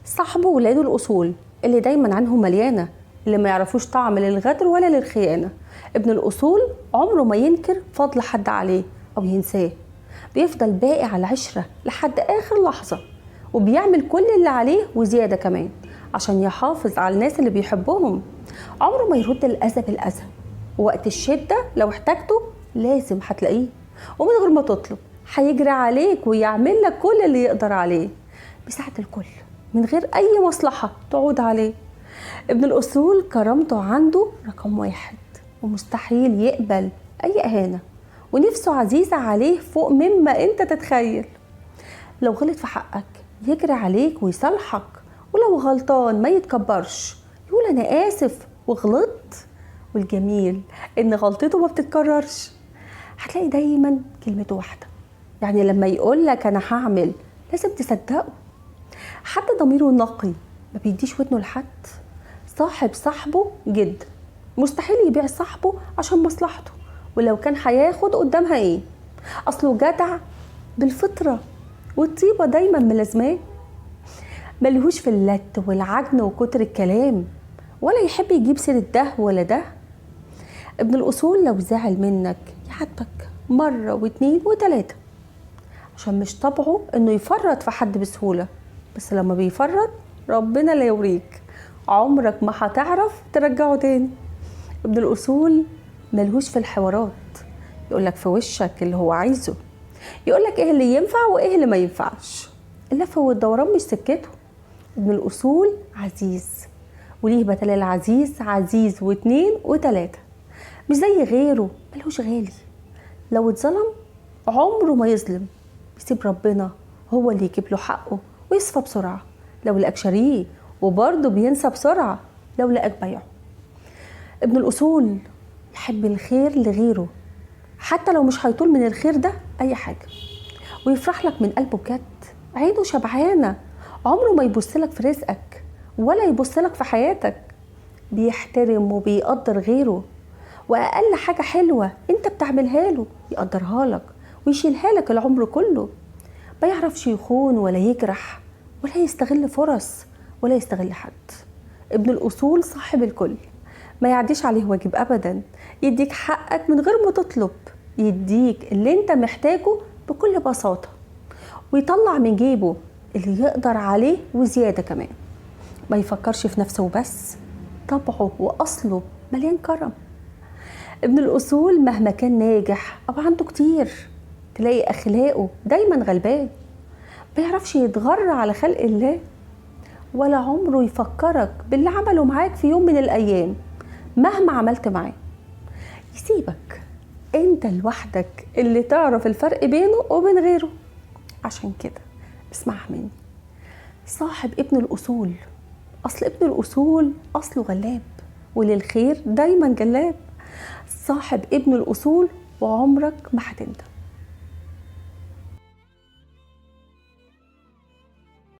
صاحبه ولاده الأصول اللي دايما عنهم مليانة، اللي ما يعرفوش طعم للغدر ولا للخيانة. ابن الأصول عمره ما ينكر فضل حد عليه أو ينساه، بيفضل باقي على العشرة لحد آخر لحظة، وبيعمل كل اللي عليه وزيادة كمان عشان يحافظ على الناس اللي بيحبهم. عمره ما يرد الأذى بالأذى، ووقت الشدة لو احتاجته لازم هتلاقيه، ومن غير ما تطلب هيجري عليك ويعمل لك كل اللي يقدر عليه، بيساعد الكل من غير أي مصلحة تعود عليه. ابن الأصول كرامته عنده رقم واحد، ومستحيل يقبل أي إهانة، ونفسه عزيزة عليه فوق مما أنت تتخيل. لو غلط في حقك يجري عليك ويصالحك، ولو غلطان ما يتكبرش، يقول أنا آسف وغلطت. والجميل إن غلطته ما بتتكررش، هتلاقي دايما كلمته واحدة، يعني لما يقولك أنا هعمل لازم تصدقه. حتى ضميره نقي ما بيديش ودنه لحد. صاحب صاحبه جد، مستحيل يبيع صاحبه عشان مصلحته، ولو كان هياخد قدامها ايه. اصله جدع بالفطرة، والطيبة دايما ملازماه. ملهوش في اللت والعجن وكتر الكلام، ولا يحب يجيب سيرة ده ولا ده. ابن الأصول لو زعل منك يعاتبك مرة واتنين وتلاتة، عشان مش طبعه انه يفرط في حد بسهولة، بس لما بيفرط ربنا لا يوريك، عمرك ما هتعرف ترجعه تاني. ابن الأصول ملهوش في الحوارات، يقولك في وشك اللي هو عايزه، يقولك ايه اللي ينفع وايه اللي ما ينفعش. اللف والدوران مش سكته. ابن الأصول عزيز، وليه بدل العزيز عزيز واتنين وتلاتة، مش زي غيره ملهوش غالي. لو اتظلم عمره ما يظلم، بيسيب ربنا هو اللي يجيب له حقه ويصفى بسرعة لو لقاك شاريه، وبرضه بينسى بسرعة لو لقاك بيعه. ابن الأصول يحب الخير لغيره، حتى لو مش هيطول من الخير ده أي حاجة، ويفرح لك من قلبه بجد. عينه شبعانة، عمره ما يبصلك في رزقك ولا يبصلك في حياتك. بيحترم وبيقدر غيره، وأقل حاجة حلوة انت بتعملها له يقدرها لك ويشيلها لك العمر كله. ما يعرفش يخون ولا يجرح ولا يستغل فرص ولا يستغل حد. ابن الأصول صاحب الكل، ما يعديش عليه واجب أبدا، يديك حقك من غير ما تطلب، يديك اللي انت محتاجه بكل بساطة، ويطلع من جيبه اللي يقدر عليه وزيادة كمان. ما يفكرش في نفسه وبس، طبعه وأصله مليان كرم. ابن الأصول مهما كان ناجح أو عنده كتير، تلاقي أخلاقه دايما غلبان، ما يعرفش يتغر على خلق الله، ولا عمره يفكرك باللي عمله معاك في يوم من الأيام مهما عملت معاه. يسيبك انت لوحدك اللي تعرف الفرق بينه وبين غيره. عشان كده اسمعها مني، صاحب ابن الأصول، أصل ابن الأصول أصله غلاب، وللخير دايما جلاب. صاحب ابن الأصول وعمرك ما هتندم.